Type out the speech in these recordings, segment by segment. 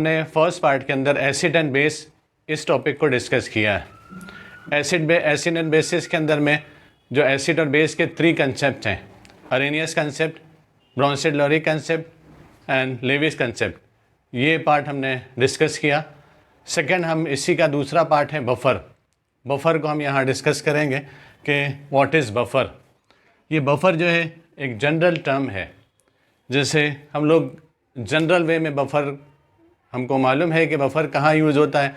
हमने first part के अंदर एसिड एंड बेस इस टॉपिक को डिस्कस किया है। एसिड एंड बेसिस के अंदर में जो एसिड और बेस के 3 कंसेप्ट हैं, Arrhenius concept, Bronsted Lowry concept and Lewis concept, ये पार्ट हमने डिस्कस किया। सेकंड हम इसी का दूसरा पार्ट है बफर। बफर को हम यहाँ डिस्कस करेंगे कि व्हाट इज़ बफर। ये बफर जो है एक जनरल टर्म है। जैसे हम लोग जनरल वे में बफर, हमको मालूम है कि बफर कहाँ यूज़ होता है।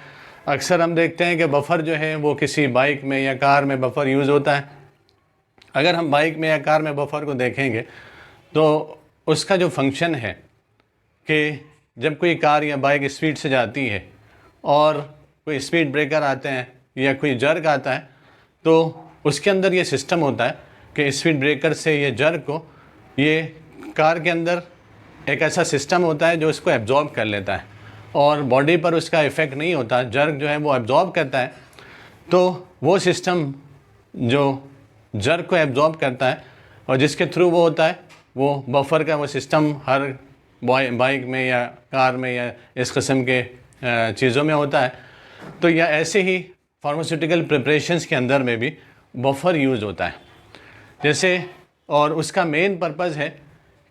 अक्सर हम देखते हैं कि बफर जो है वो किसी बाइक में या कार में बफर यूज़ होता है। अगर हम बाइक में या कार में बफर को देखेंगे तो उसका जो फंक्शन है कि जब कोई कार या बाइक स्पीड से जाती है और कोई स्पीड ब्रेकर आते हैं या कोई जर्क आता है, तो उसके अंदर ये सिस्टम होता है कि स्पीड ब्रेकर से ये जर्क को, ये कार के अंदर एक ऐसा सिस्टम होता है जो इसको एब्जॉर्ब कर लेता है और बॉडी पर उसका इफ़ेक्ट नहीं होता। जर्क जो है वो एब्जॉर्ब करता है। तो वो सिस्टम जो जर्क को एब्जॉर्ब करता है और जिसके थ्रू वो होता है, वो बफर का वो सिस्टम हर बाइक में या कार में या इस किस्म के चीज़ों में होता है। तो या ऐसे ही फार्मास्यूटिकल प्रिपरेशंस के अंदर में भी बफर यूज़ होता है जैसे, और उसका मेन पर्पज़ है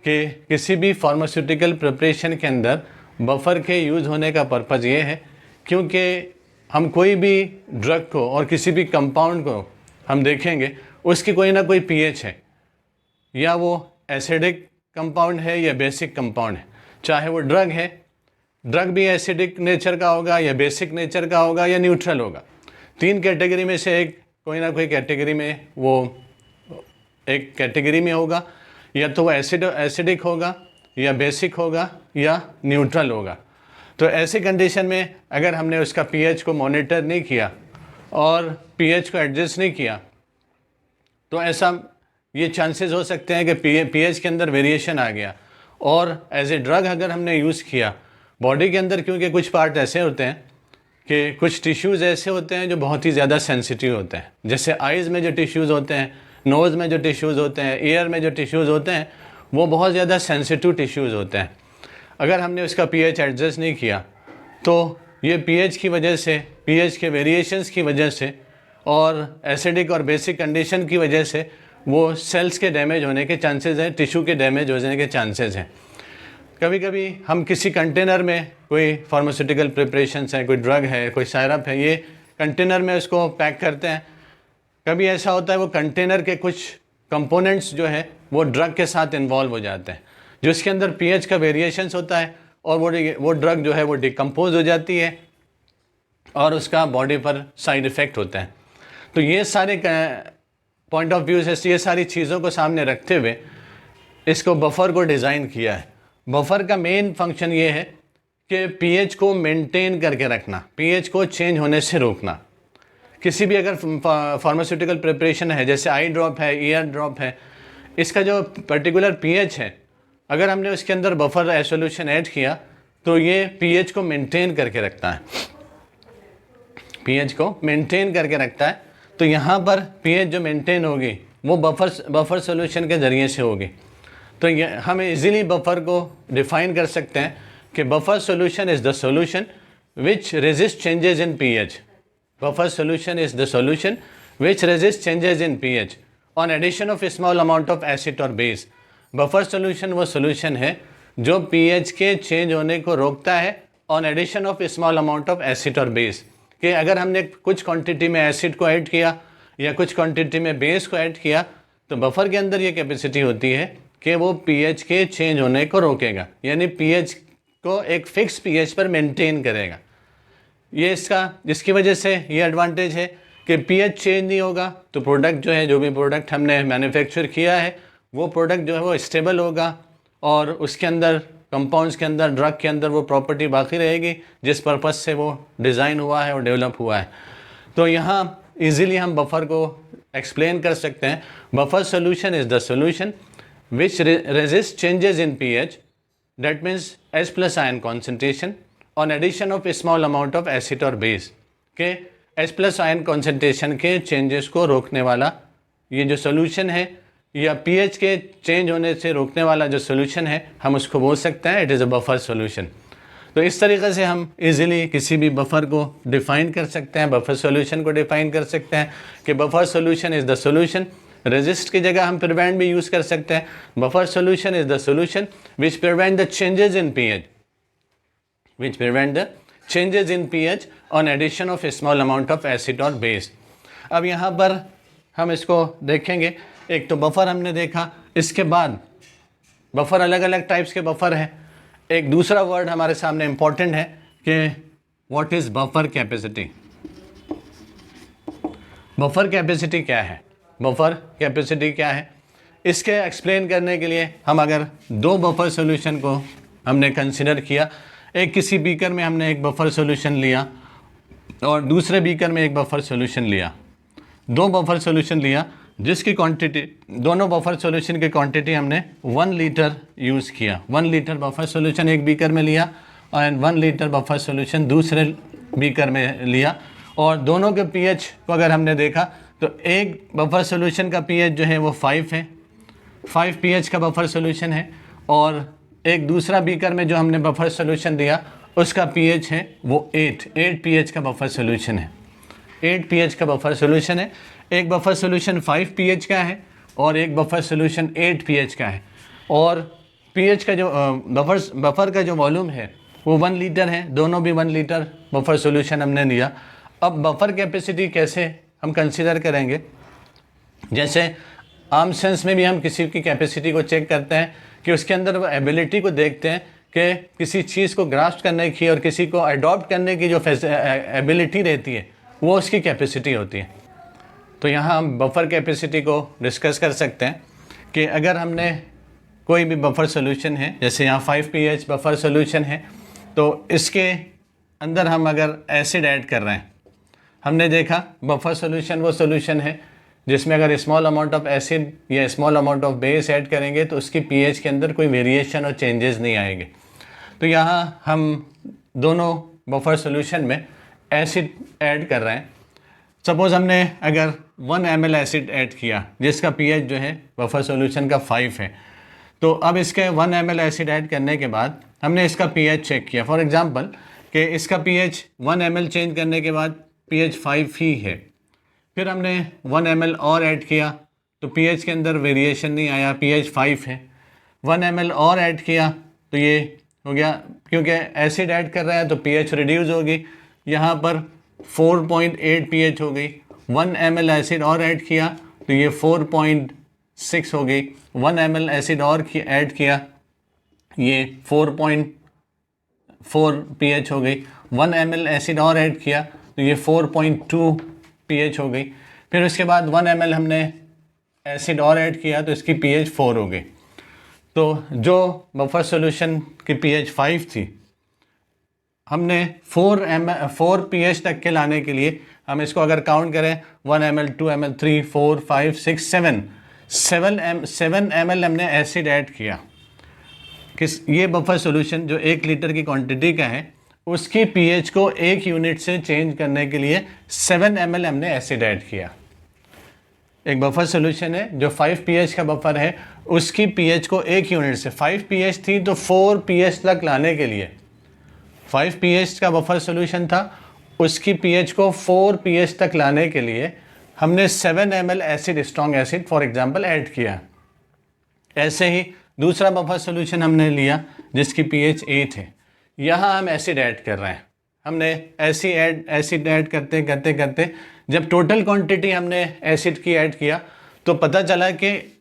कि किसी भी फार्मास्यूटिकल प्रिपरेशन के अंदर बफर के यूज़ होने का पर्पज़ ये है क्योंकि हम कोई भी ड्रग को और किसी भी कंपाउंड को हम देखेंगे, उसकी कोई ना कोई पीएच है, या वो एसिडिक कंपाउंड है या बेसिक कंपाउंड है। चाहे वो ड्रग है, ड्रग भी एसिडिक नेचर का होगा या बेसिक नेचर का होगा या न्यूट्रल होगा। 3 कैटेगरी में से एक कोई ना कोई कैटेगरी में वो एक कैटेगरी में होगा, या तो वो एसिडिक होगा या बेसिक होगा या न्यूट्रल होगा। तो ऐसी कंडीशन में अगर हमने उसका पीएच को मॉनिटर नहीं किया और पीएच को एडजस्ट नहीं किया, तो ऐसा ये चांसेस हो सकते हैं कि पीएच के अंदर वेरिएशन आ गया। और एज ए ड्रग अगर हमने यूज़ किया बॉडी के अंदर, क्योंकि कुछ पार्ट ऐसे होते हैं कि कुछ टिश्यूज़ ऐसे होते हैं जो बहुत ही ज़्यादा सेंसिटिव होते हैं। जैसे आइज़ में जो टिश्यूज़ होते हैं, नोज़ में जो टिश्यूज़ होते हैं, ईयर में जो टिश्यूज़ होते हैं, वो बहुत ज़्यादा सेंसिटिव टिश्यूज़ होते हैं। अगर हमने उसका पीएच एडजस्ट नहीं किया तो ये पीएच की वजह से, पीएच के वेरिएशंस की वजह से और एसिडिक और बेसिक कंडीशन की वजह से वो सेल्स के डैमेज होने के चांसेस हैं, टिश्यू के डैमेज होने के चांसेस हैं। कभी कभी हम किसी कंटेनर में कोई फार्मास्यूटिकल प्रिपरेशंस है, कोई ड्रग है, कोई सायरप है, ये कंटेनर में उसको पैक करते हैं। कभी ऐसा होता है वो कंटेनर के कुछ कंपोनेंट्स जो है वो ड्रग के साथ इन्वॉल्व हो जाते हैं, जिसके अंदर पीएच का वेरिएशंस होता है और वो ड्रग जो है वो डिकम्पोज हो जाती है और उसका बॉडी पर साइड इफ़ेक्ट होता है। तो ये सारे पॉइंट ऑफ व्यू से, ये सारी चीज़ों को सामने रखते हुए इसको बफर को डिज़ाइन किया है। बफर का मेन फंक्शन ये है कि पीएच को मेंटेन करके रखना, पीएच को चेंज होने से रोकना। किसी भी अगर फार्मास्यूटिकल प्रिपरेशन है, जैसे आई ड्रॉप है, ईयर ड्रॉप है, इसका जो पर्टिकुलर पीएच है, अगर हमने उसके अंदर बफर सॉल्यूशन ऐड किया तो ये पीएच को मेंटेन करके रखता है, पीएच को मेंटेन करके रखता है। तो यहाँ पर पीएच जो मेंटेन होगी वो बफर सॉल्यूशन के ज़रिए से होगी। तो ये हम इजीली बफर को डिफाइन कर सकते हैं कि buffer solution is the solution which resist changes in pH. Buffer solution is the solution which resists changes in pH on addition of a small amount of acid or base. Buffer solution वो solution है जो pH के change होने को रोकता है on addition of a small amount of acid or base। कि अगर हमने कुछ क्वांटिटी में एसिड को ऐड किया या कुछ क्वांटिटी में बेस को ऐड किया, तो बफर के अंदर ये कैपेसिटी होती है कि वो pH के चेंज होने को रोकेगा, यानी pH को एक फिक्स pH पर मेंटेन करेगा। ये जिसकी वजह से ये एडवांटेज है कि पीएच चेंज नहीं होगा तो प्रोडक्ट जो है, जो भी प्रोडक्ट हमने मैन्युफैक्चर किया है, वो प्रोडक्ट जो है वो स्टेबल होगा और उसके अंदर कंपाउंड्स के अंदर, ड्रग के अंदर वो प्रॉपर्टी बाकी रहेगी जिस पर्पस से वो डिज़ाइन हुआ है और डेवलप हुआ है। तो यहाँ इजीली हम बफर को एक्सप्लेन कर सकते हैं। Buffer solution is the solution which resist changes in pH, that means H+ ion concentration on addition of a small amount of acid और बेस। के H+ आयन कॉन्सेंट्रेशन के चेंजेस को रोकने वाला ये जो सोल्यूशन है, या पीएच के चेंज होने से रोकने वाला जो सोल्यूशन है, हम उसको बोल सकते हैं it is a buffer solution. तो इस तरीके से हम इजीली किसी भी बफर को डिफाइन कर सकते हैं, बफर सॉल्यूशन को डिफाइन कर सकते हैं कि buffer solution is the solution. Resist की जगह हम प्रिवेंट भी यूज़ कर सकते हैं। Buffer solution is the solution which prevent the changes in pH, which prevent the changes in pH on addition of a small amount of acid or base। अब यहाँ पर हम इसको देखेंगे, एक तो बफर हमने देखा, इसके बाद बफर अलग अलग टाइप्स के बफर हैं। एक दूसरा वर्ड हमारे सामने इम्पॉर्टेंट है कि what is buffer capacity. Buffer capacity क्या है, बफर कैपेसिटी क्या है, इसके एक्सप्लेन करने के लिए हम अगर दो बफर सॉल्यूशन को हमने कंसिडर किया, एक किसी बीकर में हमने एक बफर सॉल्यूशन लिया और दूसरे बीकर में एक बफर सॉल्यूशन लिया, दो बफर सॉल्यूशन लिया जिसकी क्वांटिटी, दोनों बफर सॉल्यूशन की क्वांटिटी हमने 1 लीटर यूज़ किया। 1 लीटर बफर सॉल्यूशन एक बीकर में लिया और 1 लीटर बफर सॉल्यूशन दूसरे बीकर में लिया, और दोनों के पीएच को अगर हमने देखा तो एक बफर सॉल्यूशन का पीएच जो है वो 5 है, 5 पीएच का बफर सॉल्यूशन है, और एक दूसरा बीकर में जो हमने बफर सॉल्यूशन दिया उसका पीएच है वो 8 पीएच का बफर सॉल्यूशन है, 8 पीएच का बफर सॉल्यूशन है। एक बफर सॉल्यूशन 5 पीएच का है और एक बफर सॉल्यूशन 8 पीएच का है, और पीएच का जो बफर का जो वॉल्यूम है वो 1 लीटर है, दोनों भी 1 लीटर बफर सॉल्यूशन हमने लिया। अब बफर कैपेसिटी कैसे हम कंसीडर करेंगे, जैसे आम सेंस में भी हम किसी की कैपेसिटी को चेक करते हैं कि उसके अंदर वो एबिलिटी को देखते हैं कि किसी चीज़ को ग्रास्प करने की और किसी को अडॉप्ट करने की जो एबिलिटी रहती है वो उसकी कैपेसिटी होती है। तो यहाँ हम बफर कैपेसिटी को डिस्कस कर सकते हैं कि अगर हमने कोई भी बफर सॉल्यूशन है, जैसे यहाँ 5 pH बफर सॉल्यूशन है, तो इसके अंदर हम अगर एसिड ऐड कर रहे हैं, हमने देखा बफर सॉल्यूशन वो सॉल्यूशन है जिसमें अगर स्मॉल अमाउंट ऑफ एसिड या small amount of base add करेंगे तो उसकी पीएच के अंदर कोई वेरिएशन और चेंजेस नहीं आएंगे। तो यहाँ हम दोनों बफर सॉल्यूशन में एसिड ऐड कर रहे हैं। सपोज़ हमने अगर 1 ml एसिड ऐड किया जिसका पीएच जो है बफर सॉल्यूशन का 5 है, तो अब इसके 1 ml एसिड ऐड करने के बाद हमने इसका पीएच चेक किया, फॉर एग्जांपल कि इसका पीएच 1 ml चेंज करने के बाद पीएच 5 ही है, फिर हमने 1 ml और ऐड किया तो पीएच के अंदर वेरिएशन नहीं आया, पीएच 5 है। 1 ml और ऐड किया तो ये हो गया, क्योंकि एसिड ऐड कर रहे हैं तो पीएच रिड्यूस होगी, यहाँ पर 4.8 पीएच हो गई। 1 ml एसिड और ऐड किया तो ये 4.6 हो गई। 1 ml एसिड और ऐड किया ये 4.4 पीएच हो गई। 1 ml एसिड और ऐड किया तो ये 4.2 पीएच हो गई। फिर उसके बाद 1 ml हमने एसिड और ऐड किया तो इसकी पीएच 4 हो गई। तो जो बफर सॉल्यूशन की पीएच 5 थी, हमने 4 पीएच तक के लाने के लिए हम इसको अगर काउंट करें 1 ml 2 ml 3 4 5 6 7 ml हमने एसिड ऐड किया। ये बफर सॉल्यूशन जो 1 लीटर की क्वांटिटी का है उसकी पीएच को 1 यूनिट से चेंज करने के लिए 7 ml हमने एसिड ऐड किया। एक बफर सॉल्यूशन है जो 5 pH का बफर है, उसकी pH को 1 यूनिट से, 5 pH थी तो 4 pH तक लाने के लिए, 5 pH का बफर सॉल्यूशन था, उसकी pH को 4 pH तक लाने के लिए हमने 7 ml acid, strong acid for example add किया। ऐसे ही दूसरा बफर सॉल्यूशन हमने लिया जिसकी pH 8 है, यहाँ हम एसिड ऐड कर रहे हैं। हमने एसिड ऐड करते करते करते जब टोटल क्वांटिटी हमने एसिड की ऐड किया तो पता चला कि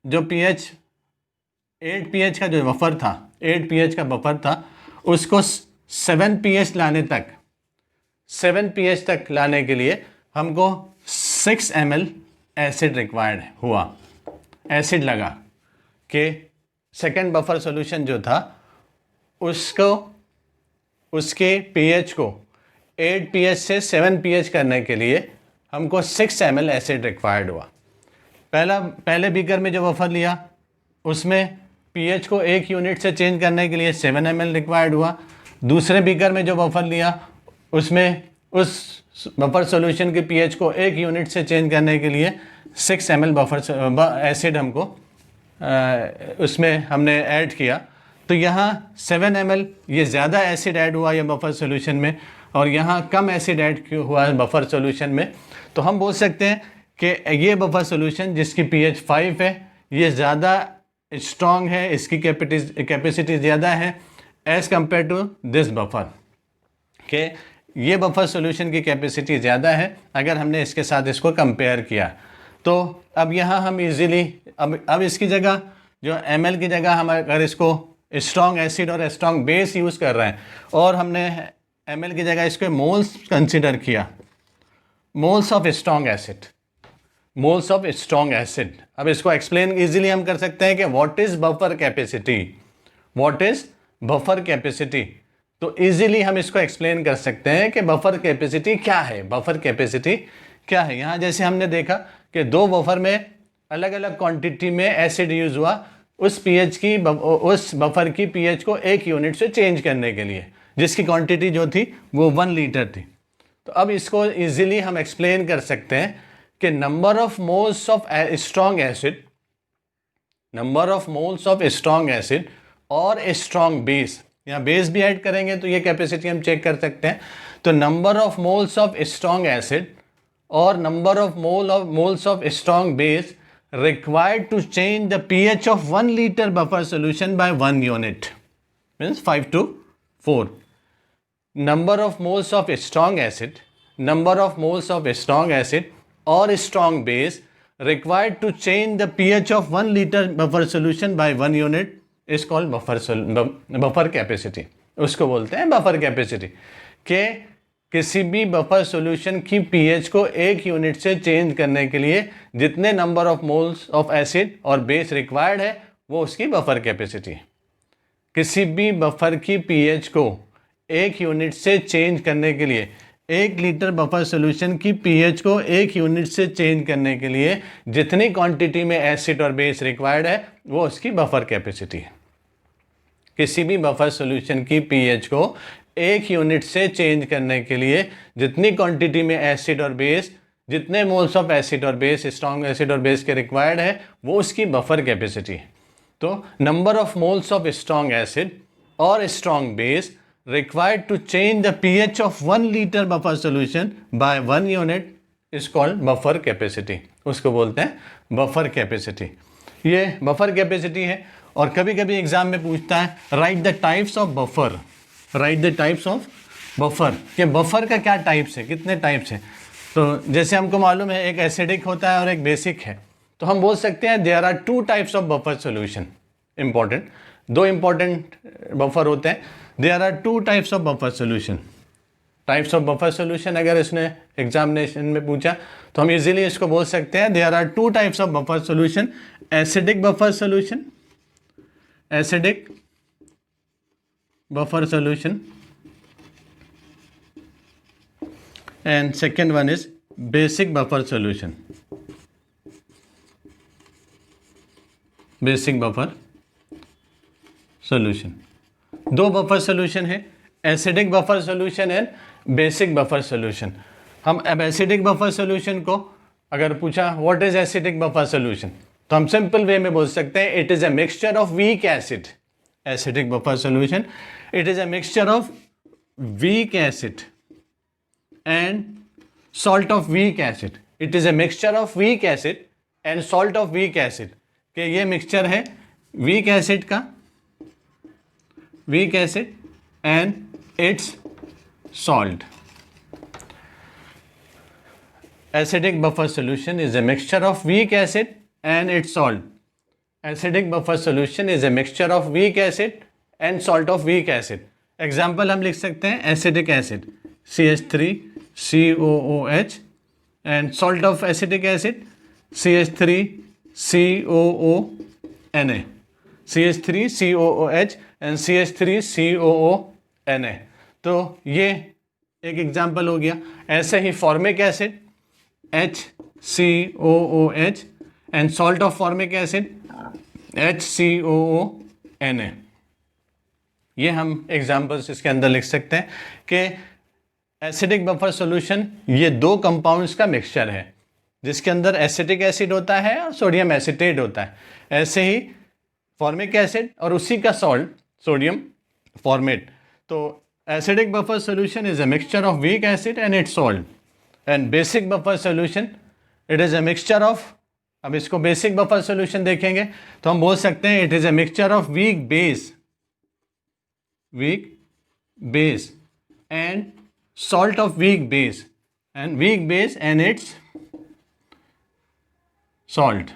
जो pH 8 pH का जो बफर था, 8 pH का बफर था, उसको 7 pH लाने तक, 7 pH तक लाने के लिए हमको 6 ml एसिड रिक्वायर्ड हुआ। एसिड लगा कि सेकेंड बफर सॉल्यूशन जो था उसके pH को 8 pH से 7 pH करने के लिए हमको 6 ml एसिड रिक्वायर्ड हुआ। पहले बीकर में जो बफर लिया उसमें pH को 1 यूनिट से चेंज करने के लिए 7 ml रिक्वायर्ड हुआ। दूसरे बीकर में जो बफर लिया उसमें उस बफर सॉल्यूशन के pH को 1 यूनिट से चेंज करने के लिए 6 ml एसिड हमको उसमें हमने ऐड किया। तो यहाँ 7 ml ये ज़्यादा एसिड ऐड हुआ ये बफर सोल्यूशन में, और यहाँ कम एसिड ऐड क्यों हुआ है बफर सोल्यूशन में। तो हम बोल सकते हैं कि ये बफर सोल्यूशन जिसकी pH 5 है ये ज़्यादा स्ट्रॉन्ग है, इसकी कैपेसिटी ज़्यादा है as compare to this buffer, कि ये बफर सोल्यूशन की कैपेसिटी ज़्यादा है अगर हमने इसके साथ इसको कंपेयर किया। तो अब यहाँ हम इजीली अब इसकी जगह जो ml की जगह हम अगर इसको स्ट्रॉन्ग एसिड और स्ट्रॉन्ग बेस यूज़ कर रहे हैं और हमने ml की जगह इसको मोल्स कंसिडर किया, moles of strong acid, moles of strong acid. अब इसको एक्सप्लेन इजीली हम कर सकते हैं कि what is buffer capacity, what is buffer capacity. तो इजीली हम इसको एक्सप्लेन कर सकते हैं कि बफर कैपेसिटी क्या है, बफर कैपेसिटी क्या है। यहाँ जैसे हमने देखा कि दो बफर में अलग अलग क्वांटिटी में एसिड यूज़ हुआ, उस बफर की पीएच को 1 यूनिट से चेंज करने के लिए, जिसकी क्वांटिटी जो थी वो 1 लीटर थी। तो अब इसको इजीली हम एक्सप्लेन कर सकते हैं कि number of moles of strong acid, number of moles of strong acid और स्ट्रॉन्ग बेस, यहाँ बेस भी ऐड करेंगे तो ये कैपेसिटी हम चेक कर सकते हैं। तो number of moles of strong acid और number of moles of strong base required to change the pH of 1 liter buffer solution by 1 unit, means 5 to 4. Number of moles of strong acid, number of moles of strong acid or strong base required to change the pH of 1 liter buffer solution by 1 unit is called buffer capacity. उसको बोलते हैं buffer capacity, के किसी भी buffer solution की pH को 1 unit से change करने के लिए जितने number of moles of acid और बेस रिक्वायर्ड है वो उसकी बफर कैपेसिटी है। किसी भी बफर की पीएच को 1 यूनिट से चेंज करने के लिए, 1 लीटर बफर सॉल्यूशन की पीएच को 1 यूनिट से चेंज करने के लिए जितनी क्वांटिटी में एसिड और बेस रिक्वायर्ड है वो उसकी बफर कैपेसिटी है। किसी भी बफर सॉल्यूशन की पीएच को 1 यूनिट से चेंज करने के लिए जितनी क्वांटिटी में एसिड और बेस, जितने मोल्स ऑफ एसिड और बेस, स्ट्रॉन्ग एसिड और बेस के रिक्वायर्ड है वो उसकी बफर कैपेसिटी है। तो number of moles of strong acid और strong base required to change the pH of 1 litre buffer solution by 1 unit is called buffer capacity. उसको बोलते हैं बफर कैपेसिटी। ये बफर कैपेसिटी है। और कभी कभी एग्जाम में पूछता है write the types of buffer, right the types of buffer, कि बफर का क्या टाइप्स है, कितने टाइप्स हैं। तो जैसे हमको मालूम है एक एसिडिक होता है और एक बेसिक है, तो हम बोल सकते हैं there are 2 types of buffer solution. Important, 2 important buffer होते हैं। There are 2 types of buffer solution. Types of buffer solution अगर इसने एग्जामिनेशन में पूछा तो हम इजीली इसको बोल सकते हैं there are 2 types of buffer solution, acidic buffer solution, acidic buffer solution, and second one is basic buffer solution, basic buffer solution। 2 buffer solution है, acidic buffer solution and basic buffer solution. हम अब acidic buffer solution को अगर पूछा what is acidic buffer solution, तो हम simple way में बोल सकते हैं it is a mixture of weak acid. Acidic buffer solution, it is a mixture of weak acid and salt of weak acid. It is a mixture of weak acid and salt of weak acid, कि ये mixture है weak acid का, weak acid and its salt. Acidic buffer solution is a mixture of weak acid and its salt. Acidic buffer solution is a mixture of weak acid and salt of weak acid. Example हम लिख सकते हैं acidic acid CH3COOH and salt of acidic acid CH3COONA, CH3COOH and CH3COONA। तो ये एक example हो गया। ऐसे ही formic acid HCOOH and salt of formic acid HCOONA। ये हम एग्जाम्पल्स इसके अंदर लिख सकते हैं कि एसिडिक बफर सॉल्यूशन ये 2 कंपाउंड्स का मिक्सचर है जिसके अंदर एसिटिक एसिड होता है और सोडियम एसिटेट होता है। ऐसे ही फॉर्मिक एसिड और उसी का सॉल्ट sodium formate. तो acidic buffer solution is a mixture of weak acid and its salt, and basic buffer solution it is a mixture of, अब इसको basic buffer solution देखेंगे तो हम बोल सकते हैं it is a mixture of weak base and salt of weak base and its salt,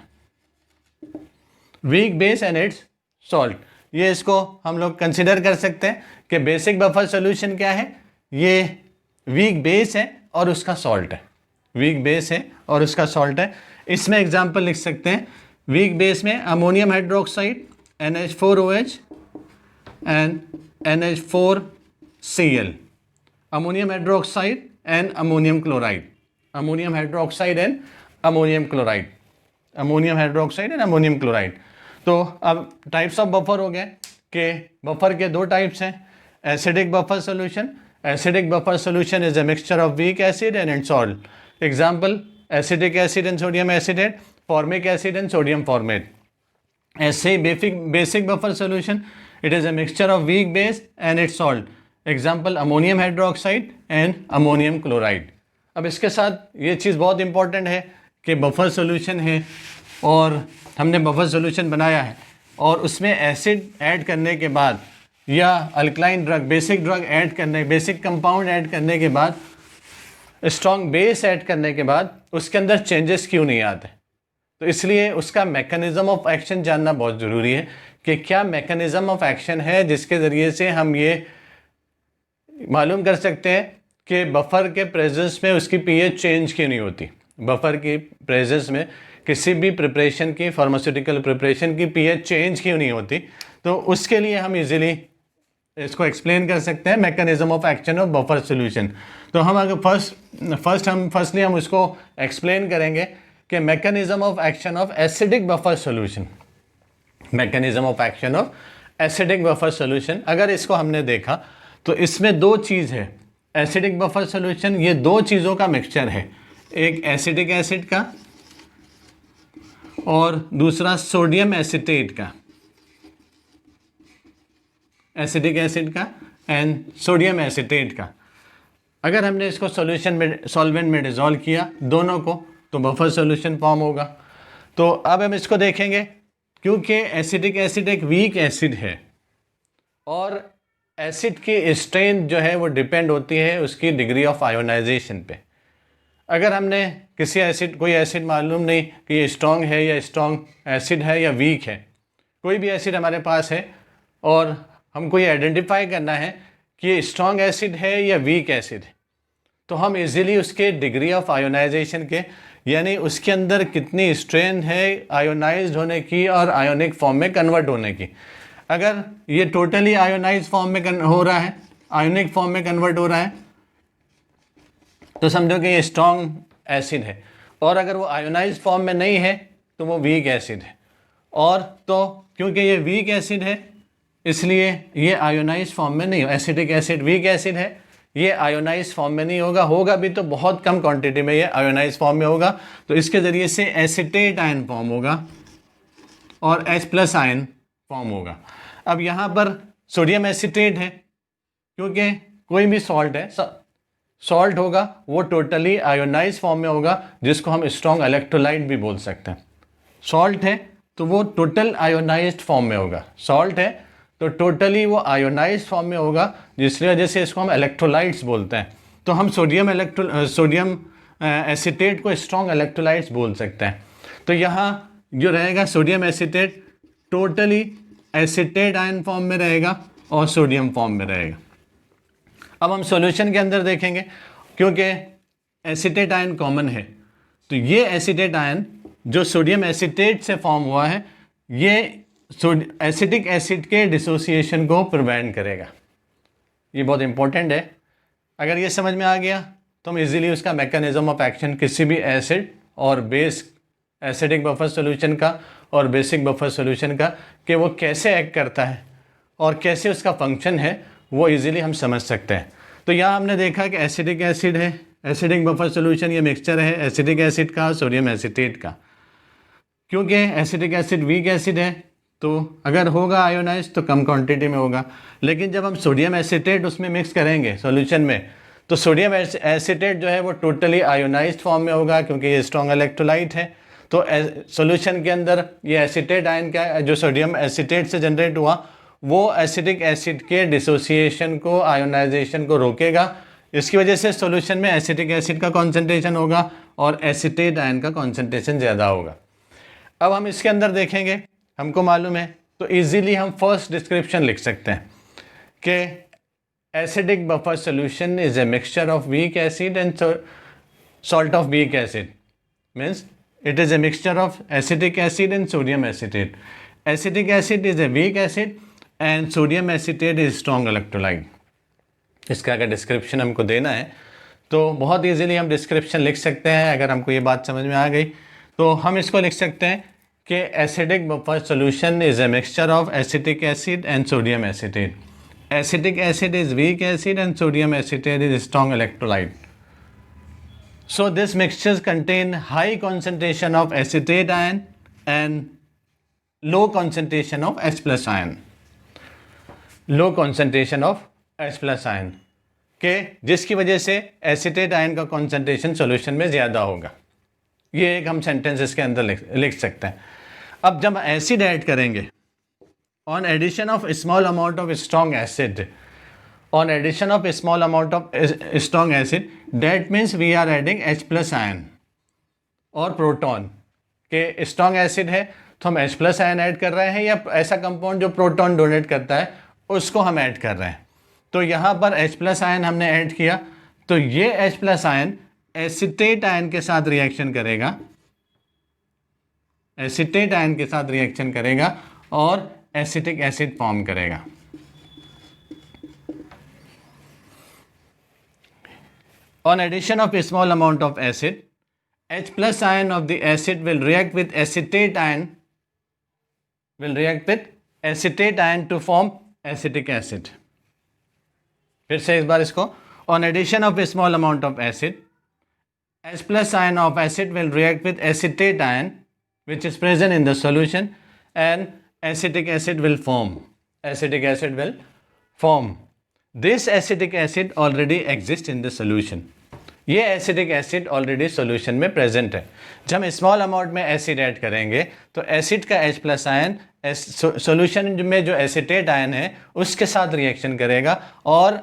weak base and its salt. ये इसको हम लोग कंसिडर कर सकते हैं कि बेसिक बफर सॉल्यूशन क्या है, ये वीक बेस है और उसका सॉल्ट है, वीक बेस है और उसका सॉल्ट है. इसमें एग्जांपल लिख सकते हैं. वीक बेस में ammonium hydroxide NH4OH and NH4Cl, ammonium hydroxide and ammonium chloride, ammonium hydroxide and ammonium chloride, ammonium hydroxide and ammonium chloride. तो अब टाइप्स ऑफ बफर हो गए कि बफर के दो टाइप्स हैं. Acidic buffer solution, acidic buffer solution is a mixture of weak acid and its salt. Example acidic acid and sodium acetate, formic acid and sodium formate. ऐसे basic buffer solution it is a mixture of weak base and its salt. Example ammonium hydroxide and ammonium chloride. अब इसके साथ ये चीज़ बहुत important है कि buffer solution है और हमने बफर सॉल्यूशन बनाया है और उसमें एसिड ऐड करने के बाद या alkaline drug, basic drug add करने, बेसिक कंपाउंड ऐड करने के बाद, स्ट्रॉन्ग बेस ऐड करने के बाद उसके अंदर चेंजेस क्यों नहीं आते. तो इसलिए उसका मैकेनिज़्म ऑफ एक्शन जानना बहुत ज़रूरी है कि क्या मैकेनिज़्म ऑफ एक्शन है जिसके ज़रिए से हम ये मालूम कर सकते हैं कि बफर के प्रेजेंस में उसकी पीएच चेंज क्यों नहीं होती. बफर की प्रेजेंस में किसी भी प्रिपरेशन की, फार्मास्यूटिकल प्रिपरेशन की पीएच चेंज क्यों नहीं होती. तो उसके लिए हम इजीली इसको एक्सप्लेन कर सकते हैं mechanism of action of buffer solution. तो हम अगर फर्स्टली हम उसको एक्सप्लेन करेंगे कि mechanism of action of acidic buffer solution, mechanism of action of acidic buffer solution. अगर इसको हमने देखा तो इसमें दो चीज़ है. एसिडिक बफर सॉल्यूशन ये दो चीज़ों का मिक्सचर है, एक एसिडिक एसिड का और दूसरा सोडियम एसिटेट का, एसिडिक एसिड का एंड सोडियम एसिटेट का. अगर हमने इसको सॉल्यूशन में, सॉल्वेंट में डिज़ोल्व किया दोनों को तो बफर सॉल्यूशन फॉर्म होगा. तो अब हम इसको देखेंगे क्योंकि एसिडिक एसिड एक वीक एसिड है और एसिड की स्ट्रेंथ जो है वो डिपेंड होती है उसकी डिग्री ऑफ आयोनाइजेशन पे. अगर हमने किसी एसिड, कोई एसिड मालूम नहीं कि ये स्ट्रॉन्ग है या स्ट्रॉन्ग एसिड है या वीक है, कोई भी एसिड हमारे पास है और हमको ये आइडेंटिफाई करना है कि ये स्ट्रॉन्ग एसिड है या वीक एसिड है, तो हम इजीली उसके डिग्री ऑफ आयोनाइजेशन के, यानी उसके अंदर कितनी स्ट्रेंथ है आयोनाइज्ड होने की और आयोनिक फॉर्म में कन्वर्ट होने की. अगर ये टोटली आयोनाइज फॉर्म में हो रहा है, आयोनिक फॉर्म में कन्वर्ट हो रहा है, तो समझो कि ये स्ट्रॉन्ग एसिड है. और अगर वो आयोनाइज फॉर्म में नहीं है तो वो वीक एसिड है. और तो क्योंकि ये वीक एसिड है इसलिए ये आयोनाइज फॉर्म में नहीं हो. एसिडिक एसिड वीक एसिड है, ये आयोनाइज फॉर्म में नहीं होगा, होगा भी तो बहुत कम क्वांटिटी में ये आयोनाइज फॉर्म में होगा. तो इसके ज़रिए से एसिटेट आयन फॉर्म होगा और H+ आयन फॉर्म होगा. अब यहाँ पर सोडियम एसिटेट है क्योंकि कोई भी सॉल्ट है, सॉल्ट होगा वो टोटली आयोनाइज फॉर्म में होगा जिसको हम स्ट्रॉन्ग इलेक्ट्रोलाइट भी बोल सकते हैं. सॉल्ट है तो वो टोटल आयोनाइज्ड फॉर्म में होगा, सॉल्ट है तो टोटली वो आयोनाइज्ड फॉर्म में होगा जिसकी वजह से इसको हम इलेक्ट्रोलाइट्स बोलते हैं. तो हम सोडियम एसिटेट को स्ट्रॉन्ग इलेक्ट्रोलाइट्स बोल सकते हैं. तो यहाँ जो रहेगा sodium acetate totally acetate ion form में रहेगा और सोडियम फॉर्म में रहेगा. अब हम सॉल्यूशन के अंदर देखेंगे क्योंकि एसिटेट आयन कॉमन है, तो ये एसिटेट आयन जो सोडियम एसिटेट से फॉर्म हुआ है ये एसिटिक एसिड के डिसोसिएशन को प्रिवेंट करेगा. ये बहुत इंपॉर्टेंट है. अगर ये समझ में आ गया तो हम इजीली उसका मैकेनिज्म ऑफ एक्शन किसी भी एसिड और बेस, एसिडिक बफर सॉल्यूशन का और बेसिक बफर सॉल्यूशन का, कि वो कैसे एक्ट करता है और कैसे उसका फंक्शन है, वो इजीली हम समझ सकते हैं. तो यहाँ हमने देखा कि एसिडिक एसिड है, एसिडिक बफर सॉल्यूशन ये मिक्सचर है एसिडिक एसिड का, सोडियम एसिटेट का. क्योंकि एसिडिक एसिड वीक एसिड है तो अगर होगा आयोनाइज तो कम क्वांटिटी में होगा, लेकिन जब हम सोडियम एसीटेट उसमें मिक्स करेंगे सॉल्यूशन में, तो सोडियम एसीटेट जो है वो टोटली आयोनाइज्ड फॉर्म में होगा, क्योंकि ये स्ट्रॉन्ग इलेक्ट्रोलाइट है। तो सॉल्यूशन के अंदर ये एसीटेट आयन क्या है, जो सोडियम एसीटेट से जनरेट हुआ वो एसिटिक एसिड के डिसोसिएशन को, आयोनाइजेशन को रोकेगा। इसकी वजह से सॉल्यूशन में एसिटिक एसिड का कॉन्सेंट्रेशन होगा और एसीटेट आयन का कॉन्सेंट्रेशन ज़्यादा होगा। अब हम इसके अंदर देखेंगे, हमको मालूम है तो इजीली हम फर्स्ट डिस्क्रिप्शन लिख सकते हैं कि acidic buffer solution is a mixture of weak acid and salt of weak acid. Means it is a mixture of acetic acid and sodium acetate. Acetic acid is a weak acid and sodium acetate is strong electrolyte. इसका अगर description हमको देना है तो बहुत easily हम description लिख सकते हैं। अगर हमको ये बात समझ में आ गई तो हम इसको लिख सकते हैं कि acidic buffer solution is a mixture of acetic acid and sodium acetate. Acetic acid is weak acid and sodium acetate is strong electrolyte. So this mixtures contain high concentration of acetate ion and low concentration of H plus ion. Low concentration of H plus ion के जिसकी वजह से acetate ion का concentration solution में ज़्यादा होगा। ये एक हम सेंटेंस इसके अंदर लिख सकते हैं। अब जब एसिड ऐड करेंगे, on addition of a small amount of strong acid, that means we are adding H plus ion और प्रोटॉन के स्ट्रॉन्ग एसिड है तो हम H प्लस आयन ऐड कर रहे हैं, या ऐसा कंपाउंड जो प्रोटॉन डोनेट करता है उसको हम ऐड कर रहे हैं। तो यहाँ पर H प्लस आयन हमने ऐड किया तो ये H plus ion acetate ion के साथ रिएक्शन करेगा, एसिटेट आयन के साथ रिएक्शन करेगा और एसिटिक एसिड फॉर्म करेगा। On addition of a small amount of acid, H plus ion of the acid will react with acetate ion, to form acetic acid. फिर से इस बार इसको, on addition of a small amount of acid, H plus ion of acid will react with acetate ion which is present in the solution and acetic acid will form. This acetic acid already exists in the solution. ये acidic acid already solution में present है। जब हम small amount में acid add करेंगे तो acid का H plus ion solution में जो एसिटेट आयन है उसके साथ रिएक्शन करेगा और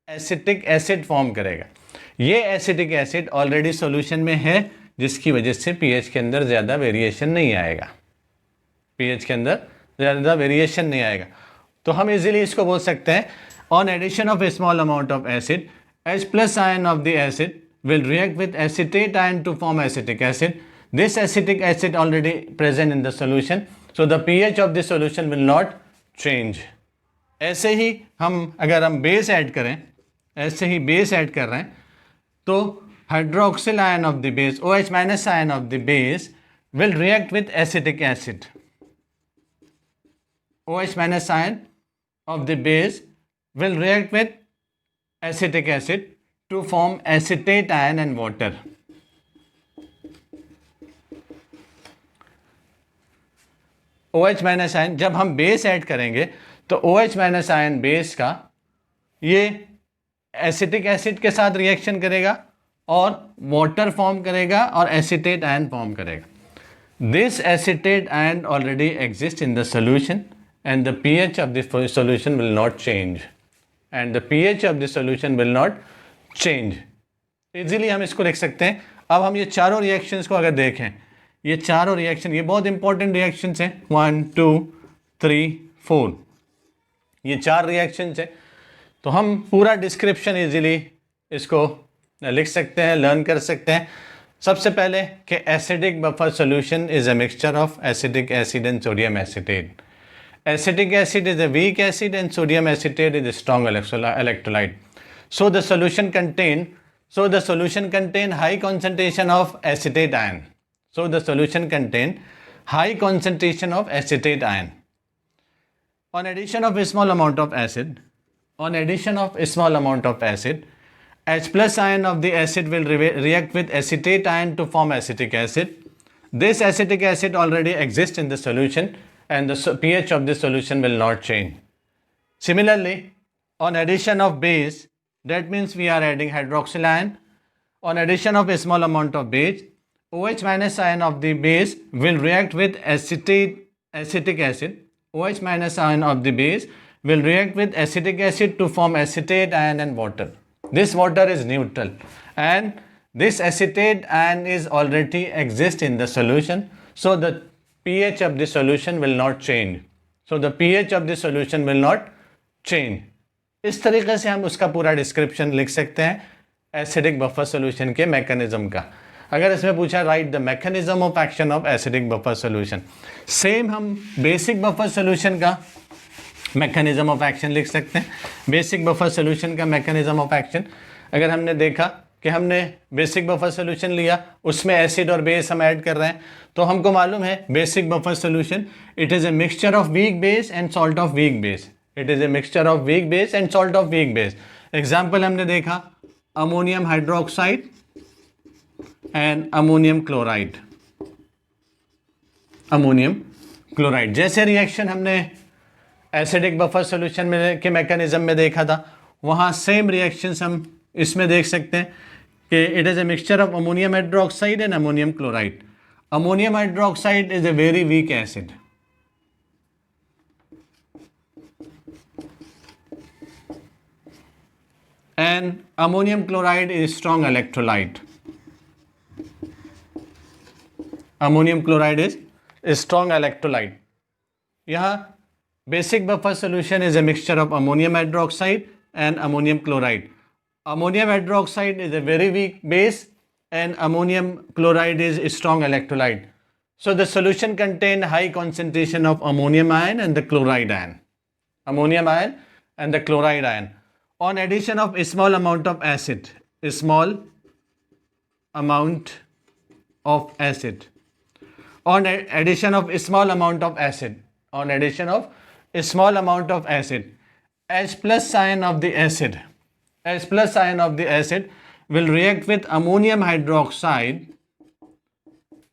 एसिटिक एसिड फॉर्म करेगा। ये एसिडिक एसिड ऑलरेडी सॉल्यूशन में है जिसकी वजह से पीएच के अंदर ज़्यादा वेरिएशन नहीं आएगा, तो हम इजीली इसको बोल सकते हैं on addition of a small amount of acid H plus ion of the acid will react with acetate ion to form acetic acid. This acetic acid already present in the solution, so the pH of the solution will not change. ऐसे ही अगर हम base add करें, ऐसे ही base add कर रहे हैं तो hydroxyl ion of the base, OH minus ion of the base will react with acetic acid. OH minus ion of the base will react with acetic acid to form acetate ion and water. OH minus ion जब हम base add करेंगे तो OH minus ion base का ये acetic acid के साथ reaction करेगा और वाटर फॉर्म करेगा और एसिटेट आयन फॉर्म करेगा। This acetate ion already exists in the solution and the pH of the solution will not change. Easily हम इसको लिख सकते हैं। अब हम ये चारों रिएक्शंस को अगर देखें, ये चारों रिएक्शन ये बहुत इंपॉर्टेंट रिएक्शंस हैं, 1 2 3 4, ये 4 रिएक्शंस हैं। तो हम पूरा डिस्क्रिप्शन इजीली इसको लिख सकते हैं, लर्न कर सकते हैं। सबसे पहले कि acidic buffer solution is a mixture of acidic acid and sodium acetate. Acetic acid is a weak acid and sodium acetate is a strong electrolyte. So the solution contain high concentration of acetate ion. On addition of a small amount of acid, H plus ion of the acid will react with acetate ion to form acetic acid. This acetic acid already exists in the solution and the pH of the solution will not change. Similarly, on addition of base, that means we are adding hydroxyl ion. On addition of a small amount of base, OH minus ion of the base will react with acetic acid. OH minus ion of the base will react with acetic acid to form acetate ion and water. This water is neutral and this acetate ion is already exist in the solution. So the pH of the solution will not change. So the pH of the solution will not change. इस तरीके से हम उसका पूरा description लिख सकते हैं acidic buffer solution के मैकेनिज्म का. अगर इसमें पूछा right the mechanism of action of acidic buffer solution, same हम बेसिक बफर सॉल्यूशन का मैकेनिज्म ऑफ एक्शन लिख सकते हैं. बेसिक बफर सॉल्यूशन का मैकेनिज्म ऑफ एक्शन, अगर हमने देखा कि हमने बेसिक बफर सॉल्यूशन लिया, उसमें एसिड और बेस हम ऐड कर रहे हैं, तो हमको मालूम है basic buffer solution it is a mixture of weak base and salt of weak base. It is a mixture of weak base and salt of weak base. Example हमने देखा ammonium hydroxide and ammonium chloride. Ammonium chloride जैसे reaction हमने acidic buffer solution में के mechanism में देखा था, वहाँ सेम रिएक्शंस हम इसमें देख सकते हैं कि it is a mixture of ammonium hydroxide and ammonium chloride. Ammonium hydroxide is a very weak acid. And ammonium chloride is strong electrolyte. Ammonium chloride is strong electrolyte. यहाँ basic buffer solution is a mixture of ammonium hydroxide and ammonium chloride. Ammonium hydroxide is a very weak base and ammonium chloride is a strong electrolyte. So the solution contain high concentration of ammonium ion and the chloride ion. Ammonium ion and the chloride ion. On addition of a small amount of acid, a small amount of acid. On addition of a small amount of acid, on addition of a small amount of acid, H plus ion of the acid, H plus ion of the acid will react with ammonium hydroxide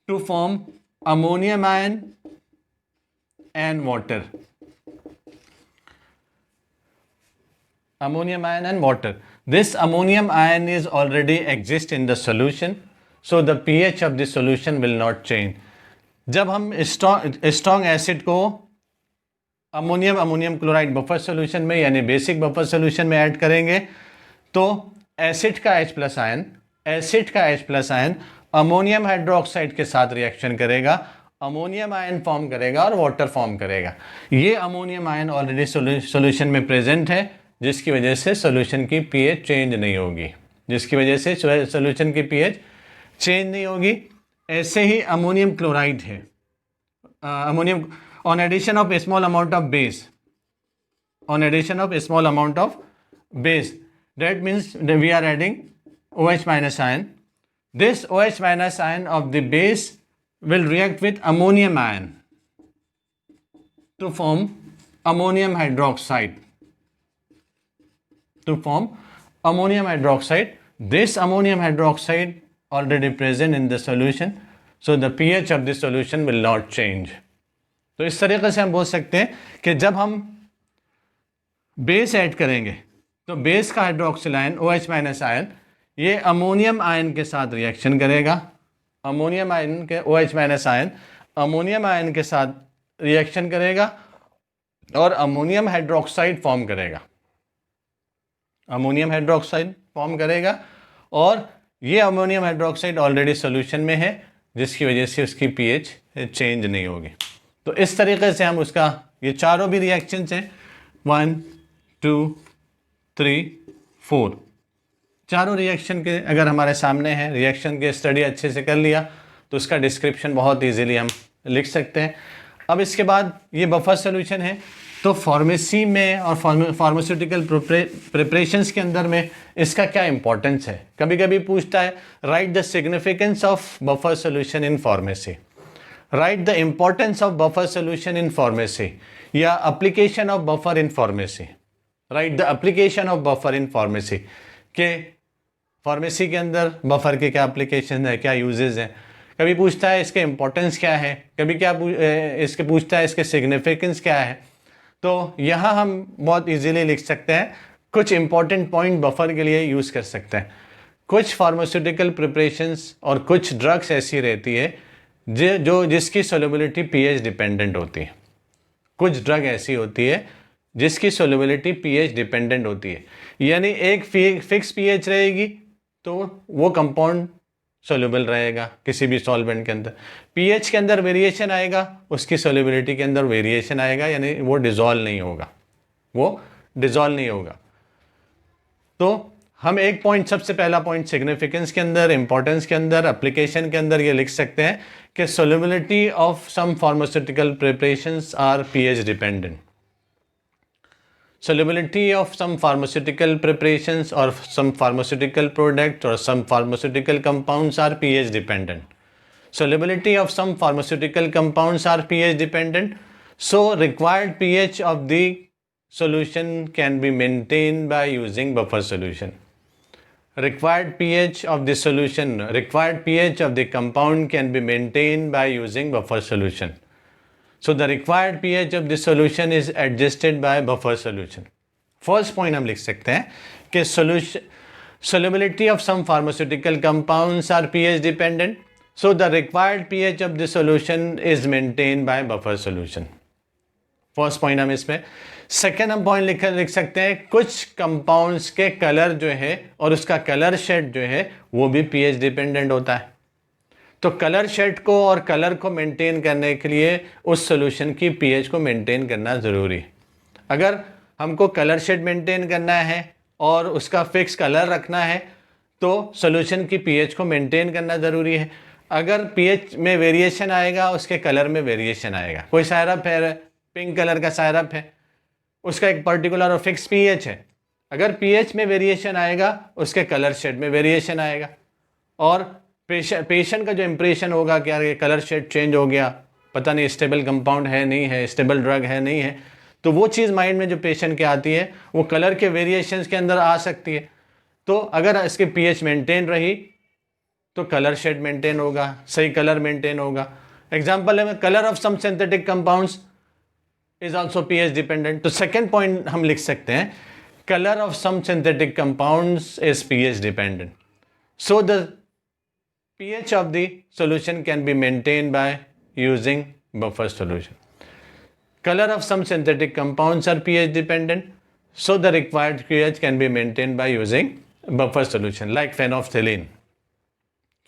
to form ammonium ion and water. Ammonium ion and water. This ammonium ion is already exist in the solution, so the pH of the solution will not change. जब हम strong acid को ammonium chloride buffer solution में यानी basic buffer solution में add करेंगे, तो acid का H plus ion ammonium hydroxide के साथ रिएक्शन करेगा, अमोनियम आयन फॉर्म करेगा और वाटर फॉर्म करेगा. ये अमोनियम आयन ऑलरेडी सॉल्यूशन में प्रेजेंट है, जिसकी वजह से सॉल्यूशन की पीएच चेंज नहीं होगी. ऐसे ही अमोनियम क्लोराइड है. Ammonium on addition of a small amount of base, that means that we are adding OH minus ion. This OH minus ion of the base will react with ammonium ion to form ammonium hydroxide. This ammonium hydroxide already present in the solution, so the pH of the solution will not change. तो इस तरीके से हम बोल सकते हैं कि जब हम बेस ऐड करेंगे तो बेस का hydroxyl ion OH minus ion ये अमोनियम आयन के साथ रिएक्शन करेगा. अमोनियम आयन के OH minus ion ammonium ion के साथ रिएक्शन करेगा और अमोनियम हाइड्रोक्साइड फॉर्म करेगा. और ये अमोनियम हाइड्रोक्साइड ऑलरेडी सॉल्यूशन में है, जिसकी वजह से उसकी पीएच चेंज नहीं होगी. तो इस तरीके से हम उसका ये चारों भी रिएक्शंस हैं 1 2 3 4 चारों रिएक्शन के अगर हमारे सामने हैं, रिएक्शन के स्टडी अच्छे से कर लिया तो उसका डिस्क्रिप्शन बहुत इजीली हम लिख सकते हैं. अब इसके बाद ये बफर सॉल्यूशन है, तो फार्मेसी में और फार्मास्यूटिकल प्रिपरेशंस के अंदर में इसका क्या इंपॉर्टेंस है. कभी कभी पूछता है write the significance of buffer solution in pharmacy, write the importance of buffer solution in pharmacy या application of buffer in pharmacy. Write the application of buffer in pharmacy के फार्मेसी के अंदर बफर के क्या एप्लीकेशन है, क्या uses हैं. कभी पूछता है इसके इम्पोर्टेंस क्या है, कभी क्या इसके पूछता है इसके सिग्निफिकेंस क्या है। तो यहाँ हम बहुत इजीली लिख सकते हैं, कुछ इंपॉर्टेंट पॉइंट बफर के लिए यूज़ कर सकते हैं। कुछ फार्मास्यूटिकल प्रिपरेशंस और कुछ ड्रग्स ऐसी रहती है जिसकी सोल्युबिलिटी पीएच डिपेंडेंट होती है। कुछ ड्रग ऐसी होती है जिसकी सोल्युबिलिटी पीएच डिपेंडेंट होती है, यानी एक फिक्स पीएच रहेगी तो वो कंपाउंड सोल्यूबल रहेगा किसी भी सॉल्वेंट के अंदर। पीएच के अंदर वेरिएशन आएगा, उसकी सोल्युबिलिटी के अंदर वेरिएशन आएगा, यानी वो डिज़ोल्व नहीं होगा। तो हम एक पॉइंट, सबसे पहला पॉइंट सिग्निफिकेंस के अंदर, इंपॉर्टेंस के अंदर, एप्लीकेशन के अंदर ये लिख सकते हैं कि solubility of some pharmaceutical preparations are pH dependent. Solubility of some pharmaceutical preparations or some pharmaceutical product or some pharmaceutical compounds are pH dependent. Solubility of some pharmaceutical compounds are pH dependent. So required pH of the solution can be maintained by using buffer solution. Required pH of the solution, required pH of the compound can be maintained by using buffer solution. So the required pH of the solution is adjusted by buffer solution. First point हम लिख सकते हैं कि solubility of some pharmaceutical compounds are pH dependent. So the required pH of the solution is maintained by buffer solution. First point हम इसमें। Second हम point लिख सकते हैं, कुछ कंपाउंड्स के कलर जो है और उसका कलर शेड जो है वो भी पीएच डिपेंडेंट होता है। तो कलर शेड को और कलर को मेंटेन करने के लिए उस सॉल्यूशन की पीएच को मेंटेन करना ज़रूरी है। अगर हमको कलर शेड मेंटेन करना है और उसका फिक्स कलर रखना है तो सॉल्यूशन की पीएच को मेंटेन करना ज़रूरी है। अगर पीएच में वेरिएशन आएगा, उसके कलर में वेरिएशन आएगा। कोई सायरप है, पिंक कलर का सायरप है, उसका एक पर्टिकुलर और फिक्स पीएच है। अगर पीएच में वेरिएशन आएगा, उसके कलर शेड में वेरिएशन आएगा और पेशेंट का जो इम्प्रेशन होगा कि यार ये कलर शेड चेंज हो गया, पता नहीं स्टेबल कंपाउंड है नहीं है, स्टेबल ड्रग है नहीं है, तो वो चीज़ माइंड में जो पेशेंट के आती है वो कलर के वेरिएशंस के अंदर आ सकती है। तो अगर इसकी पीएच मेंटेन रही तो कलर शेड मेंटेन होगा, सही कलर मेंटेन होगा। एग्जाम्पल है, colour of some synthetic compounds is also pH dependent. तो सेकेंड पॉइंट हम लिख सकते हैं, colour of some synthetic compounds is pH dependent. So the pH of the solution can be maintained by using buffer solution. Color of some synthetic compounds are pH dependent, so the required pH can be maintained by using buffer solution like phenolphthalein.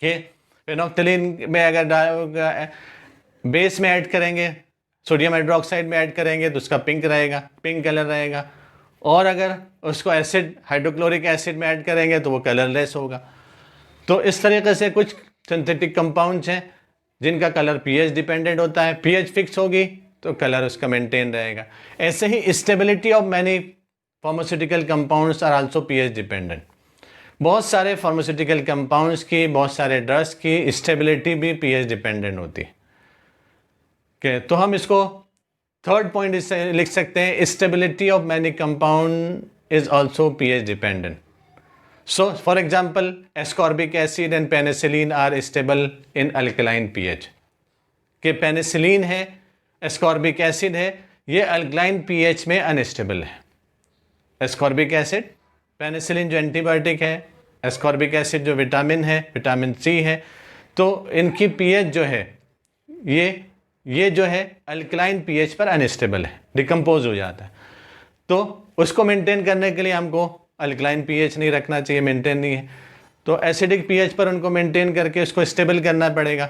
Okay, phenolphthalein में अगर base में add करेंगे, sodium hydroxide में add करेंगे तो उसका pink रहेगा, pink colour रहेगा, और अगर उसको एसिड हाइड्रोक्लोरिक एसिड में ऐड करेंगे तो वो कलरलेस होगा। तो इस तरीके से कुछ सिंथेटिक कंपाउंड्स हैं जिनका कलर पीएच डिपेंडेंट होता है। पीएच फिक्स होगी तो कलर उसका मेंटेन रहेगा। ऐसे ही stability of many pharmaceutical compounds are also pH dependent. बहुत सारे फार्मास्यूटिकल कंपाउंड्स की, बहुत सारे ड्रग्स की स्टेबिलिटी भी पीएच डिपेंडेंट होती है। तो हम इसको थर्ड पॉइंट इससे लिख सकते हैं, stability of many compound is also pH dependent. So, for example, ascorbic acid and penicillin are stable in alkaline pH. कि पेनिसिलिन है, ascorbic acid है, ये alkaline pH में अनस्टेबल है। ascorbic acid, पेनिसिलिन जो एंटीबायोटिक है, ascorbic acid जो vitamin है, विटामिन सी है, तो इनकी pH जो है ये जो है alkaline pH पर अनस्टेबल है, डिकम्पोज हो जाता है। तो उसको मेंटेन करने के लिए हमको अल्कलाइन पीएच नहीं रखना चाहिए, मेंटेन नहीं है, तो एसिडिक पीएच पर उनको मेंटेन करके उसको स्टेबल करना पड़ेगा।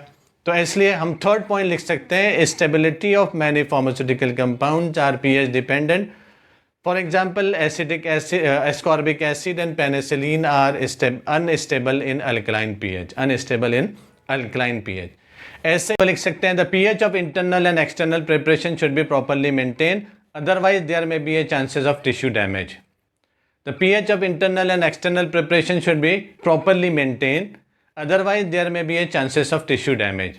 तो इसलिए हम थर्ड पॉइंट लिख सकते हैं, stability of many pharmaceutical compounds are pH dependent. For example acidic acid, ascorbic acid and penicillin are unstable in alkaline pH, unstable in alkaline pH. ऐसे लिख सकते हैं, the pH of internal and external preparation should be properly maintain, otherwise there may be a chances of tissue damage. The pH of internal and external preparation should be properly maintained, otherwise there may be a chances of tissue damage.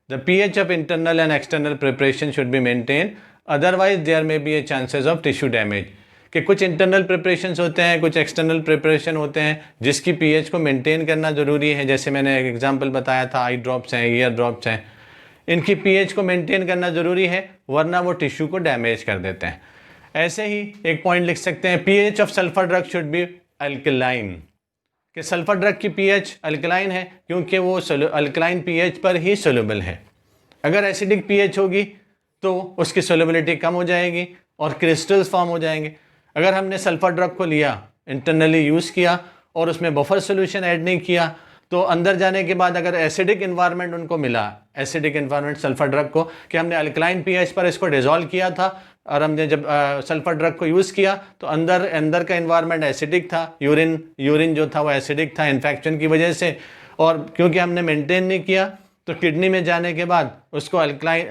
The pH of internal and external preparation should be maintained, otherwise there may be a chances of tissue damage. कि कुछ internal preparations होते हैं, कुछ external preparation होते हैं जिसकी pH को maintain करना ज़रूरी है। जैसे मैंने एक एग्जांपल बताया था, आई ड्रॉप्स हैं, ईयर ड्रॉप्स हैं, इनकी पीएच को मेंटेन करना ज़रूरी है, वरना वो टिश्यू को डैमेज कर देते हैं। ऐसे ही एक पॉइंट लिख सकते हैं, pH of sulphur drug should be alkaline, कि सल्फर ड्रग की पीएच अल्कलाइन है क्योंकि वो अल्कलाइन पीएच पर ही सोल्यूबल है। अगर एसिडिक पीएच होगी तो उसकी सोल्युबिलिटी कम हो जाएगी और क्रिस्टल्स फॉर्म हो जाएंगे। अगर हमने सल्फर ड्रग को लिया, इंटरनली यूज़ किया और उसमें बफर सोल्यूशन ऐड नहीं किया, तो अंदर जाने के बाद अगर एसिडिक इन्वायरमेंट उनको मिला, एसिडिक इन्वायरमेंट सल्फर ड्रग को, कि हमने अल्कलाइन पीएच पर इसको डिजोल्व किया था और हमने जब सल्फर ड्रग को यूज़ किया तो अंदर का इन्वायरमेंट एसिडिक था, यूरिन जो था वो एसिडिक था इन्फेक्शन की वजह से, और क्योंकि हमने मेंटेन नहीं किया तो किडनी में जाने के बाद उसको अल्कलाइन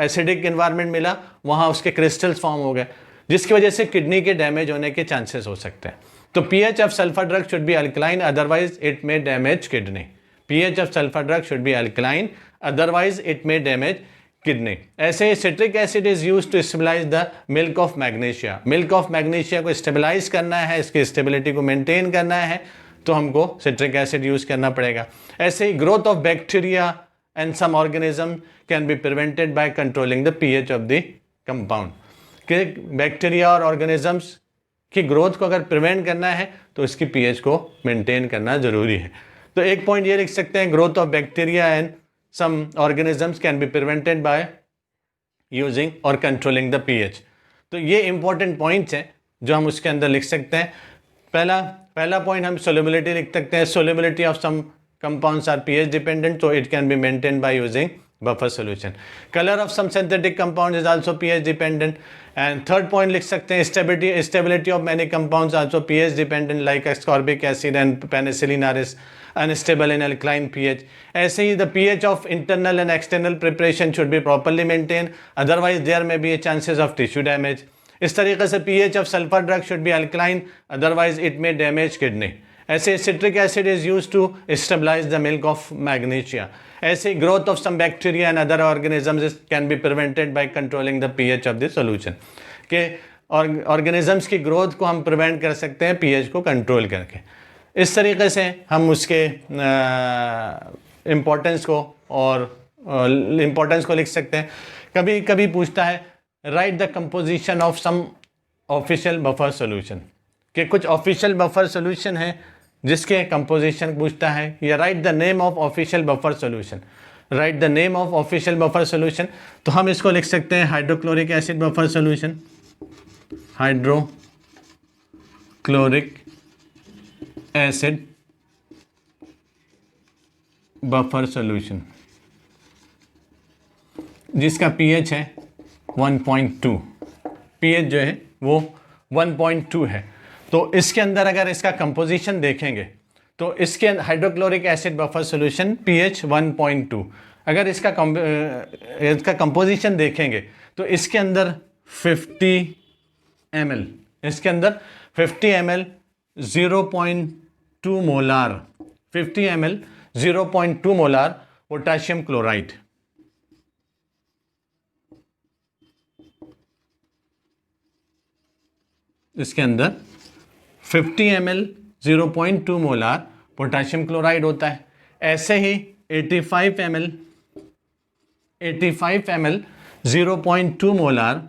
एसिडिक इन्वायरमेंट मिला, वहाँ उसके क्रिस्टल्स फॉर्म हो गए, जिसकी वजह से किडनी के डैमेज होने के चांसेस हो सकते हैं। तो pH of sulphur drug should be alkaline, otherwise it may damage kidney. PH of sulphur drug should be alkaline, otherwise it may damage kidney. ऐसे ही citric acid is used to stabilise the milk of magnesia. Milk of magnesia को stabilise करना है, इसकी stability को maintain करना है, तो हमको सिट्रिक एसिड यूज करना पड़ेगा। ऐसे ही growth of bacteria and some organism can be prevented by controlling the pH of the compound. कि बैक्टीरिया और ऑर्गेनिजम्स की ग्रोथ को अगर प्रिवेंट करना है तो इसकी पीएच को मेंटेन करना जरूरी है। तो एक पॉइंट ये लिख सकते हैं, growth of bacteria and some organisms can be prevented by using और कंट्रोलिंग द पीएच। तो ये इंपॉर्टेंट पॉइंट्स हैं जो हम उसके अंदर लिख सकते हैं। पहला पॉइंट हम सोल्युबिलिटी लिख सकते हैं, solubility of some compounds are pH dependent, so it can be maintained by using buffer solution. Color of some synthetic compound is also pH dependent. And third point लिख सकते हैं, stability of many compounds also pH dependent, like ascorbic acid and penicillin are unstable in alkaline pH. ऐसे ही the pH of internal and external preparation should be properly maintained, otherwise there may be a chances of tissue damage. इस तरीके से pH of sulfur drug should be alkaline, otherwise it may damage kidney. ऐसे citric acid is used to stabilise the milk of magnesia. ऐसे growth of some bacteria and other organisms can be prevented by controlling the pH of the solution. के organisms की growth को हम prevent कर सकते हैं pH को control करके। इस तरीके से हम उसके इम्पोर्टेंस को लिख सकते हैं। कभी कभी पूछता है, write the composition of some official buffer solution, कि कुछ ऑफिशियल बफर सोल्यूशन है जिसके कंपोजिशन पूछता है, या right the name of official buffer solution. Right the name of official buffer solution, तो हम इसको लिख सकते हैं hydrochloric acid buffer solution, hydrochloric acid buffer solution, जिसका पीएच है 1.2। पीएच जो है वो 1.2 है। तो इसके अंदर अगर इसका कंपोजिशन देखेंगे तो इसके hydrochloric acid buffer solution pH 1.2, अगर इसका कंपोजिशन देखेंगे तो इसके अंदर 50 ml, इसके अंदर 50 ml 0.2 molar 50 ml 0.2 molar potassium chloride, इसके अंदर 50 ml 0.2 मोलार पोटाशियम क्लोराइड होता है। ऐसे ही 85 ml 0.2 मोलार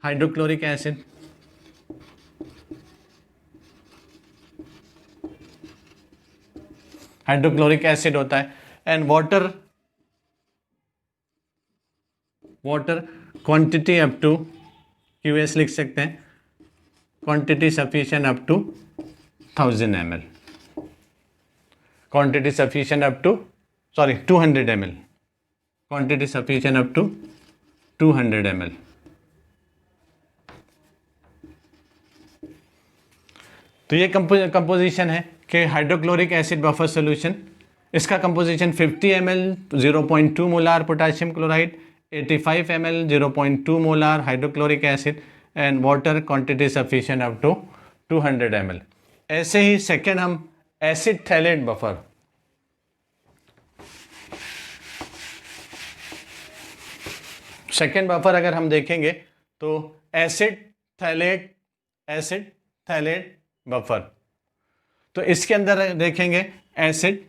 हाइड्रोक्लोरिक एसिड, होता है। And water quantity up to QS लिख सकते हैं, quantity sufficient up to 1000 ml, quantity sufficient up to 200 ml, quantity sufficient up to 200 ml। तो ये कंपोजिशन है कि हाइड्रोक्लोरिक एसिड बफर सॉल्यूशन, इसका composition 50 ml 0.2 molar potassium chloride, 85 ml 0.2 molar hydrochloric acid and water quantity sufficient up to 200 ml। ऐसे ही second हम acid phthalate buffer, second buffer अगर हम देखेंगे तो acid phthalate acid phthalate buffer. तो इसके अंदर देखेंगे acid,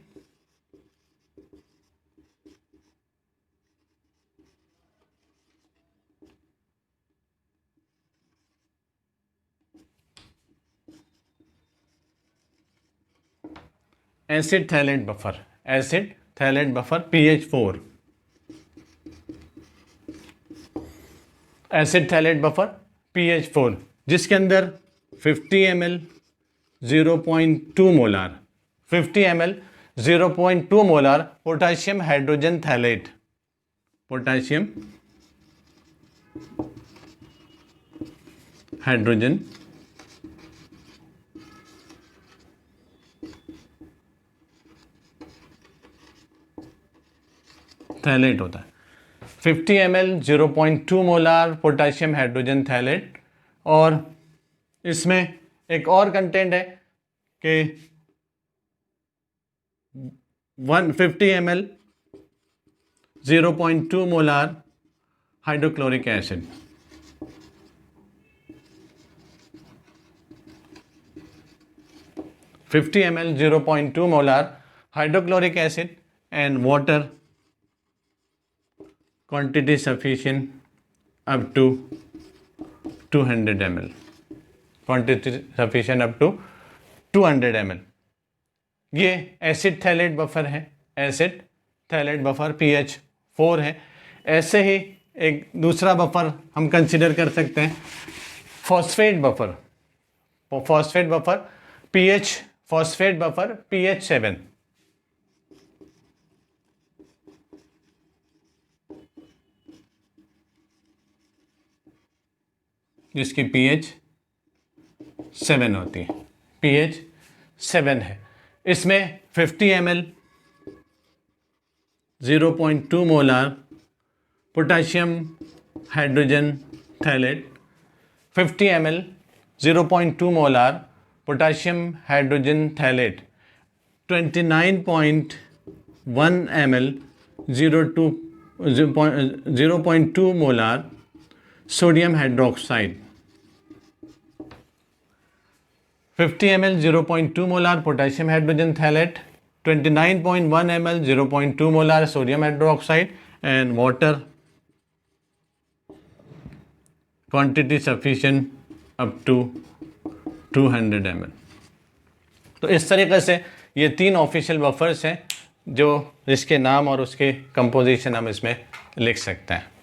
acid phthalate buffer, acid phthalate buffer pH4, acid phthalate buffer pH4, जिसके अंदर 50 ml 0.2 molar 50 ml 0.2 molar potassium hydrogen phthalate, potassium hydrogen phthalate होता है। 50 ml 0.2 molar potassium hydrogen phthalate. और इसमें एक और कंटेंट है कि 150 ml 0.2 molar hydrochloric acid, $50 ml 0.2 molar hydrochloric acid and water quantity sufficient up to 200 ml, quantity sufficient up to 200 ml। ये acid phthalate buffer है, एसिड थैलेट बफर pH4 है। ऐसे ही एक दूसरा बफर हम कंसिडर कर सकते हैं phosphate buffer, phosphate buffer phosphate buffer pH7, जिसकी pH7 होती है, pH7 है। इसमें 50 ml 0.2 molar potassium hydrogen phthalate, 50 ml 0.2 molar potassium hydrogen phthalate, 29.1 ml 0.2 molar sodium hydroxide, 50 ml 0.2 molar potassium hydrogen phthalate, 29.1 ml 0.2 molar sodium hydroxide and water quantity sufficient up to 200 ml। तो इस तरीके से ये 3 official buffers हैं जो इसके नाम और उसके कंपोजिशन हम इसमें लिख सकते हैं।